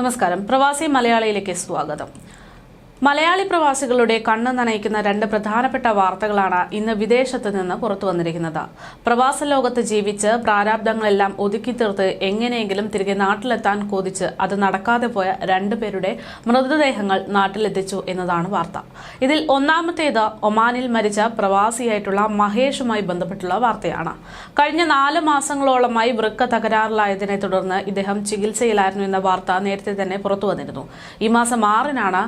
നമസ്കാരം. പ്രവാസി മലയാളിയിലേക്ക് സ്വാഗതം. മലയാളി പ്രവാസികളുടെ കണ്ണ് നനയിക്കുന്ന രണ്ട് പ്രധാനപ്പെട്ട വാർത്തകളാണ് ഇന്ന് വിദേശത്ത് നിന്ന് പുറത്തു വന്നിരിക്കുന്നത്. പ്രവാസ ലോകത്ത് ജീവിച്ച് പ്രാരാബ്ദങ്ങളെല്ലാം ഒതുക്കി തീർത്ത് എങ്ങനെയെങ്കിലും തിരികെ നാട്ടിലെത്താൻ കൊതിച്ച് അത് നടക്കാതെ പോയ രണ്ടുപേരുടെ മൃതദേഹങ്ങൾ നാട്ടിലെത്തിച്ചു എന്നതാണ് വാർത്ത. ഇതിൽ ഒന്നാമത്തേത് ഒമാനിൽ മരിച്ച പ്രവാസിയായിട്ടുള്ള മഹേഷുമായി ബന്ധപ്പെട്ടുള്ള വാർത്തയാണ്. കഴിഞ്ഞ 4 മാസങ്ങളോളമായി വൃക്ക തകരാറിലായതിനെ തുടർന്ന് ഇദ്ദേഹം ചികിത്സയിലായിരുന്നു എന്ന വാർത്ത നേരത്തെ തന്നെ പുറത്തു വന്നിരുന്നു. ഈ മാസം 6-നാണ്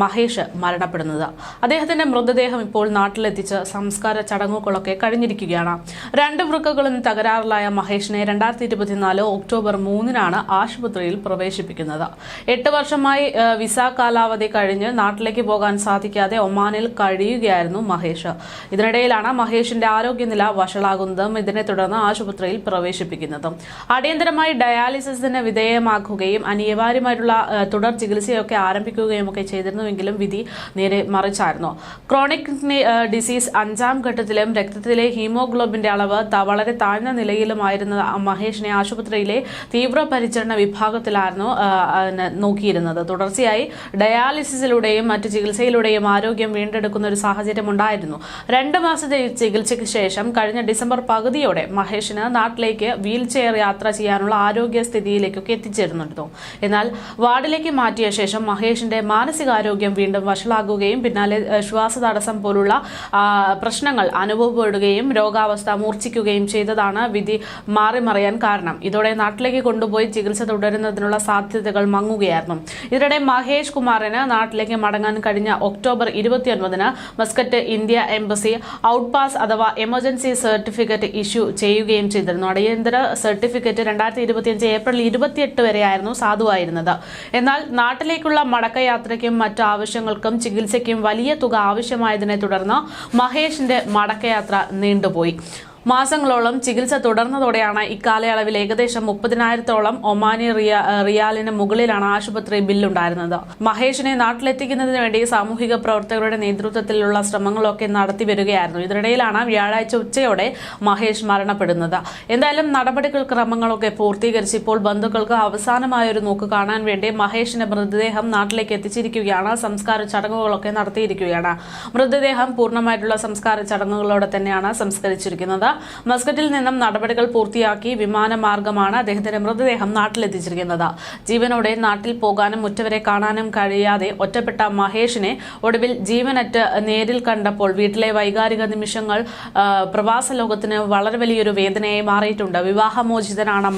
മഹേഷ് മരണപ്പെടുന്നത്. അദ്ദേഹത്തിന്റെ മൃതദേഹം ഇപ്പോൾ നാട്ടിലെത്തിച്ച് സംസ്കാര ചടങ്ങുകളൊക്കെ കഴിഞ്ഞിരിക്കുകയാണ്. 2 വൃക്കകളും തകരാറിലായ മഹേഷിനെ 2024 ഒക്ടോബർ 3-നാണ് ആശുപത്രിയിൽ പ്രവേശിപ്പിക്കുന്നത്. 8 വർഷമായി വിസ കാലാവധി കഴിഞ്ഞ് നാട്ടിലേക്ക് പോകാൻ സാധിക്കാതെ ഒമാനിൽ കഴിയുകയായിരുന്നു മഹേഷ്. ഇതിനിടയിലാണ് മഹേഷിന്റെ ആരോഗ്യനില വഷളാകുന്നതും ഇതിനെ തുടർന്ന് ആശുപത്രിയിൽ പ്രവേശിപ്പിക്കുന്നതും. അടിയന്തരമായി ഡയാലിസിസിന് വിധേയമാക്കുകയും അനിവാര്യമായിട്ടുള്ള തുടർ ചികിത്സയൊക്കെ ആരംഭിക്കുകയും ഒക്കെ ചെയ്തിരുന്നുവെങ്കിലും വിധി നേരെ മറിച്ചായിരുന്നു. ക്രോണിക് ഡിസീസ് 5-ാം ഘട്ടത്തിലും രക്തത്തിലെ ഹീമോഗ്ലോബിന്റെ അളവ് വളരെ താഴ്ന്ന നിലയിലുമായിരുന്ന മഹേഷിനെ ആശുപത്രിയിലെ തീവ്രപരിചരണ വിഭാഗത്തിലായിരുന്നു നോക്കിയിരുന്നത്. തുടർച്ചയായി ഡയാലിസിസിലൂടെയും മറ്റ് ചികിത്സയിലൂടെയും ആരോഗ്യം വീണ്ടെടുക്കുന്ന ഒരു സാഹചര്യം ഉണ്ടായിരുന്നു. 2 മാസത്തെ ചികിത്സയ്ക്ക് ശേഷം കഴിഞ്ഞ ഡിസംബർ പകുതിയോടെ മഹേഷിന് നാട്ടിലേക്ക് വീൽ ചെയർ യാത്ര ചെയ്യാനുള്ള ആരോഗ്യസ്ഥിതിയിലേക്കൊക്കെ എത്തിച്ചേരുന്നുണ്ട്. എന്നാൽ വാർഡിലേക്ക് മാറ്റിയ ശേഷം മഹേഷിന്റെ മാനസികാരോഗ്യം വീണ്ടും വഷളാകുകയും പിന്നാലെ ശ്വാസതടസ്സം പോലുള്ള പ്രശ്നങ്ങൾ അനുഭവപ്പെടുകയും രോഗാവസ്ഥ മൂർച്ഛിക്കുകയും ചെയ്തതാണ് വിധി മാറിമറിയാൻ കാരണം. ഇതോടെ നാട്ടിലേക്ക് കൊണ്ടുപോയി ചികിത്സ തുടരുന്നതിനുള്ള സാധ്യതകൾ മങ്ങുകയായിരുന്നു. ഇതിനിടെ മഹേഷ് കുമാറിന് നാട്ടിലേക്ക് മടങ്ങാൻ കഴിഞ്ഞ ഒക്ടോബർ 29-ന് Muscat India embassy out pass അഥവാ എമർജൻസി സർട്ടിഫിക്കറ്റ് ഇഷ്യൂ ചെയ്യുകയും ചെയ്തിരുന്നു. അടിയന്തര സർട്ടിഫിക്കറ്റ് 2025 ഏപ്രിൽ 28 വരെയായിരുന്നു സാധുവായിരുന്നത്. എന്നാൽ നാട്ടിലേക്കുള്ള മടക്കയാത്രയ്ക്കും മറ്റു ആവശ്യങ്ങൾക്കും ചികിത്സയ്ക്കും വലിയ തുക ആവശ്യമായതിനെ തുടർന്ന് മഹേഷിന്റെ മടക്കയാത്ര നീണ്ടുപോയി. മാസങ്ങളോളം ചികിത്സ തുടർന്നതോടെയാണ് ഇക്കാലയളവിൽ ഏകദേശം 30,000-ഓളം ഒമാനി റിയാലിന് മുകളിലാണ് ആശുപത്രി ബില്ലുണ്ടായിരുന്നത്. മഹേഷിനെ നാട്ടിലെത്തിക്കുന്നതിന് വേണ്ടി സാമൂഹിക പ്രവർത്തകരുടെ നേതൃത്വത്തിലുള്ള ശ്രമങ്ങളൊക്കെ നടത്തി വരികയായിരുന്നു. ഇതിനിടയിലാണ് വ്യാഴാഴ്ച ഉച്ചയോടെ മഹേഷ് മരണപ്പെടുന്നത്. എന്തായാലും നടപടികൾ ക്രമങ്ങളൊക്കെ പൂർത്തീകരിച്ച് ഇപ്പോൾ ബന്ധുക്കൾക്ക് അവസാനമായൊരു നോക്ക് കാണാൻ വേണ്ടി മഹേഷിന്റെ മൃതദേഹം നാട്ടിലേക്ക് എത്തിച്ചിരിക്കുകയാണ്. സംസ്കാര ചടങ്ങുകളൊക്കെ നടത്തിയിരിക്കുകയാണ്. മൃതദേഹം പൂർണ്ണമായിട്ടുള്ള സംസ്കാര ചടങ്ങുകളോടെ തന്നെയാണ് സംസ്കരിച്ചിരിക്കുന്നത്. മസ്കറ്റിൽ നിന്നും നടപടികൾ പൂർത്തിയാക്കി വിമാനമാർഗമാണ് അദ്ദേഹത്തിന്റെ മൃതദേഹം നാട്ടിലെത്തിച്ചിരിക്കുന്നത്. ജീവനോടെ നാട്ടിൽ പോകാനും ഉറ്റവരെ കാണാനും കഴിയാതെ ഒറ്റപ്പെട്ട മഹേഷിനെ ഒടുവിൽ ജീവനറ്റ് നേരിൽ കണ്ടപ്പോൾ വീട്ടിലെ വൈകാരിക നിമിഷങ്ങൾ പ്രവാസ ലോകത്തിന് വളരെ വലിയൊരു വേദനയായി മാറിയിട്ടുണ്ട്. വിവാഹമോചിതനാണ്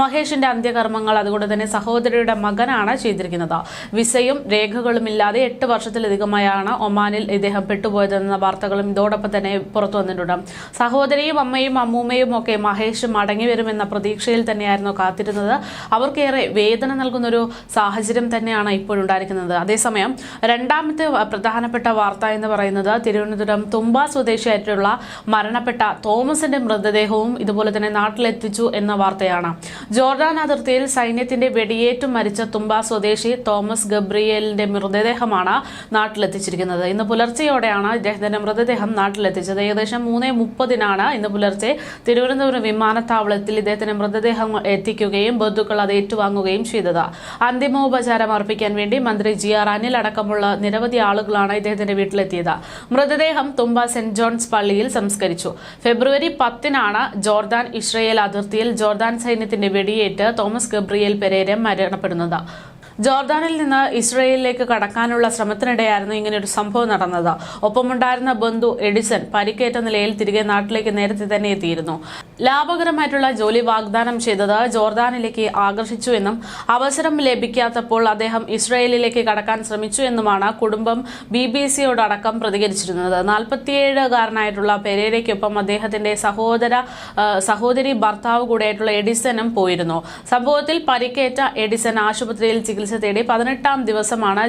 മഹേഷിന്റെ അന്ത്യകർമ്മങ്ങൾ അതുകൊണ്ട് തന്നെ സഹോദരിയുടെ മകനാണ് ചെയ്തിരിക്കുന്നത്. വിസയും രേഖകളുമില്ലാതെ 8 വർഷത്തിലധികമായാണ് ഒമാനിൽ ഇദ്ദേഹം പെട്ടുപോയതെന്ന വാർത്തകളും ഇതോടൊപ്പം തന്നെ പുറത്തു വന്നിട്ടുണ്ട്. സഹോദരിയും അമ്മയും അമ്മൂമ്മയും ഒക്കെ മഹേഷ് മടങ്ങി വരുമെന്ന പ്രതീക്ഷയിൽ തന്നെയായിരുന്നു കാത്തിരുന്നത്. അവർക്കേറെ വേദന നൽകുന്നൊരു സാഹചര്യം തന്നെയാണ് ഇപ്പോഴുണ്ടായിരിക്കുന്നത്. അതേസമയം രണ്ടാമത്തെ പ്രധാനപ്പെട്ട വാർത്ത എന്ന് പറയുന്നത് തിരുവനന്തപുരം തുമ്പ സ്വദേശിയായിട്ടുള്ള മരണപ്പെട്ട തോമസിന്റെ മൃതദേഹവും ഇതുപോലെ തന്നെ നാട്ടിലെത്തിച്ചു എന്ന വാർത്തയാണ്. ജോർദാൻ അതിർത്തിയിൽ സൈന്യത്തിന്റെ വെടിയേറ്റു മരിച്ച തുമ്പ സ്വദേശി തോമസ് ഗബ്രിയേലിന്റെ മൃതദേഹമാണ് നാട്ടിലെത്തിച്ചിരിക്കുന്നത്. ഇന്ന് പുലർച്ചെയോടെയാണ് ഇദ്ദേഹത്തിന്റെ മൃതദേഹം നാട്ടിലെത്തിച്ചത്. ഏകദേശം 3:30 ഇന്ന് പുലർച്ചെ തിരുവനന്തപുരം വിമാനത്താവളത്തിൽ ഇദ്ദേഹത്തിന്റെ മൃതദേഹം എത്തിക്കുകയും ബന്ധുക്കൾ അത് ഏറ്റുവാങ്ങുകയും ചെയ്തത്. അന്തിമോപചാരം അർപ്പിക്കാൻ വേണ്ടി മന്ത്രി GR അനിൽ അടക്കമുള്ള നിരവധി ആളുകളാണ് ഇദ്ദേഹത്തിന്റെ വീട്ടിലെത്തിയത്. മൃതദേഹം തുമ്പ സെന്റ് ജോൺസ് പള്ളിയിൽ സംസ്കരിച്ചു. ഫെബ്രുവരി 10-നാണ് ജോർദാൻ ഇസ്രയേൽ അതിർത്തിയിൽ ജോർദാൻ സൈന്യത്തിന്റെ വെടിയേറ്റ് തോമസ് ഗബ്രിയേൽ പെരേര മരണപ്പെടുന്നത്. ജോർദാനിൽ നിന്ന് ഇസ്രയേലിലേക്ക് കടക്കാനുള്ള ശ്രമത്തിനിടെയായിരുന്നു ഇങ്ങനെയൊരു സംഭവം നടന്നത്. ഒപ്പമുണ്ടായിരുന്ന ബന്ധു എഡിസൺ പരിക്കേറ്റ നിലയിൽ തിരികെ നാട്ടിലേക്ക് നേരത്തെ തന്നെ എത്തിയിരുന്നു. ലാഭകരമായിട്ടുള്ള ജോലി വാഗ്ദാനം ചെയ്തത് ജോർദാനിലേക്ക് ആകർഷിച്ചു എന്നും അവസരം ലഭിക്കാത്തപ്പോൾ അദ്ദേഹം ഇസ്രയേലിലേക്ക് കടക്കാൻ ശ്രമിച്ചു എന്നുമാണ് കുടുംബം BBC-യോടക്കം പ്രതികരിച്ചിരുന്നത്. 47-കാരനായിട്ടുള്ള പെരേരയ്ക്കൊപ്പം അദ്ദേഹത്തിന്റെ സഹോദരി ഭർത്താവ് കൂടെയായിട്ടുള്ള എഡിസണും പോയിരുന്നു. സംഭവത്തിൽ പരിക്കേറ്റ എഡിസൺ ആശുപത്രിയിൽ ചികിത്സ തേടി 18-ാം ദിവസമാണ്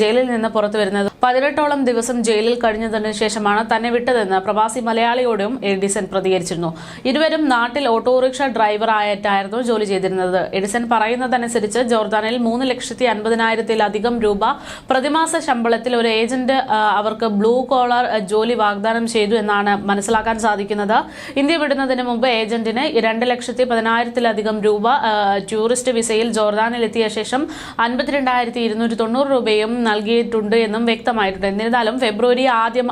ജയിലിൽ നിന്ന് പുറത്തു വരുന്നത്. 18ഓളം ദിവസം ജയിലിൽ കഴിഞ്ഞതിന് ശേഷമാണ് തന്നെ വിട്ടതെന്ന് പ്രവാസി മലയാളിയോടും എഡിസൺ പ്രതികരിച്ചിരുന്നു. ഇരുവരും നാട്ടിൽ ഓട്ടോറിക്ഷ ഡ്രൈവറായിട്ടായിരുന്നു ജോലി ചെയ്തിരുന്നത്. എഡിസൺ പറയുന്നതനുസരിച്ച് ജോർദാനിൽ 3,50,000-ത്തിലധികം രൂപ പ്രതിമാസ ശമ്പളത്തിൽ ഒരു ഏജന്റ് അവർക്ക് ബ്ലൂ കോളർ ജോലി വാഗ്ദാനം ചെയ്തു എന്നാണ് മനസ്സിലാക്കാൻ സാധിക്കുന്നത്. ഇന്ത്യ വിടുന്നതിന് മുമ്പ് ഏജന്റിന് 2,10,000-ത്തിലധികം രൂപ ടൂറിസ്റ്റ് വിസയിൽ ജോർദാനിലെത്തിയ ശേഷം 52,290 രൂപയും നൽകിയിട്ടുണ്ട് എന്നും വ്യക്തമായിട്ടുണ്ട്. എന്നിരുന്നാലും ഫെബ്രുവരി ആദ്യം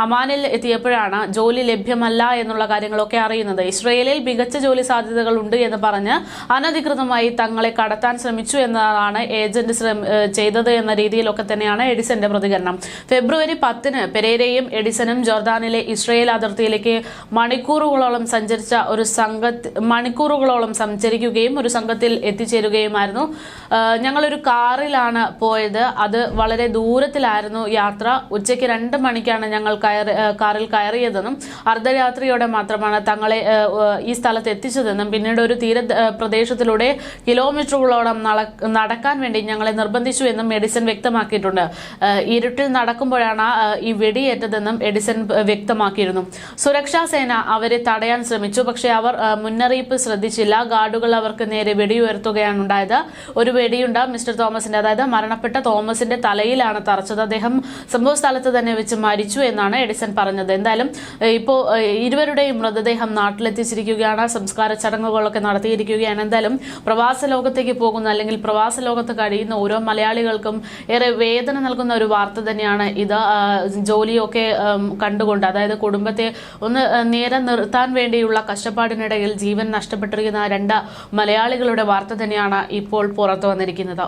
അമാനിൽ എത്തിയപ്പോഴാണ് ജോലി ലഭ്യമല്ല എന്നുള്ള കാര്യങ്ങളൊക്കെ അറിയുന്നത്. ഇസ്രയേലിൽ മികച്ച ജോലി സാധ്യതകൾ ഉണ്ട് എന്ന് പറഞ്ഞ് അനധികൃതമായി തങ്ങളെ കടത്താൻ ശ്രമിച്ചു എന്നതാണ് ഏജന്റ് ചെയ്തത് എന്ന രീതിയിലൊക്കെ തന്നെയാണ് എഡിസന്റെ പ്രതികരണം. ഫെബ്രുവരി 10-ന് പെരേരയും എഡിസണും ജോർദാനിലെ ഇസ്രയേൽ അതിർത്തിയിലേക്ക് മണിക്കൂറുകളോളം സഞ്ചരിക്കുകയും ഒരു സംഘത്തിൽ എത്തിച്ചേരുകയുമായിരുന്നു. ഞങ്ങളൊരു കാറിലാണ് പോയത്. അത് വളരെ ദൂരത്തിലായിരുന്നു യാത്ര. ഉച്ചയ്ക്ക് 2 മണിക്കാണ് ഞങ്ങൾ കാറിൽ കയറിയതെന്നും അർദ്ധരാത്രിയോടെ മാത്രമാണ് തങ്ങളെ ഈ സ്ഥലത്ത് എത്തിച്ചതെന്നും പിന്നീട് ഒരു പ്രദേശത്തിലൂടെ കിലോമീറ്ററുകളോളം നടക്കാൻ വേണ്ടി ഞങ്ങളെ നിർബന്ധിച്ചു എന്നും എഡിസൺ വ്യക്തമാക്കിയിട്ടുണ്ട്. ഇരുട്ടിൽ നടക്കുമ്പോഴാണ് ഈ വെടിയേറ്റതെന്നും എഡിസൺ വ്യക്തമാക്കിയിരുന്നു. സുരക്ഷാ സേന അവരെ തടയാൻ ശ്രമിച്ചു. പക്ഷേ അവർ മുന്നറിയിപ്പ് ശ്രദ്ധിച്ചില്ല. ഗാർഡുകൾ അവർക്ക് നേരെ വെടിയുയർത്തുകയാണ് ഉണ്ടായത്. ഒരു വെടിയുണ്ട മിസ്റ്റർ തോമസിന്റെ, അതായത് മരണപ്പെട്ട തോമസിന്റെ തലയിലാണ് തറച്ചത്. അദ്ദേഹം സംഭവ സ്ഥലത്ത് തന്നെ വെച്ച് മരിച്ചു എന്നാണ് എഡിസൺ പറഞ്ഞത്. എന്തായാലും ഇപ്പോൾ ഇരുവരുടെയും മൃതദേഹം നാട്ടിലെത്തിച്ചിരിക്കുകയാണ്. സംസ്കാര ചടങ്ങുകളൊക്കെ നടത്തിയിരിക്കുകയാണ്. എന്തായാലും പ്രവാസ ലോകത്തേക്ക് പോകുന്ന അല്ലെങ്കിൽ പ്രവാസ ലോകത്ത് കഴിയുന്ന ഓരോ മലയാളികൾക്കും ഏറെ വേദന നൽകുന്ന ഒരു വാർത്ത തന്നെയാണ് ഇത്. ജോലിയൊക്കെ കണ്ടുകൊണ്ട്, അതായത് കുടുംബത്തെ ഒന്ന് നേരെ നിർത്താൻ വേണ്ടിയുള്ള കഷ്ടപ്പാടിനിടയിൽ ജീവൻ നഷ്ടപ്പെട്ടിരിക്കുന്ന 2 മലയാളികളുടെ വാർത്ത തന്നെയാണ് ഇപ്പോൾ പുറത്തു വന്നിരിക്കുന്നത്.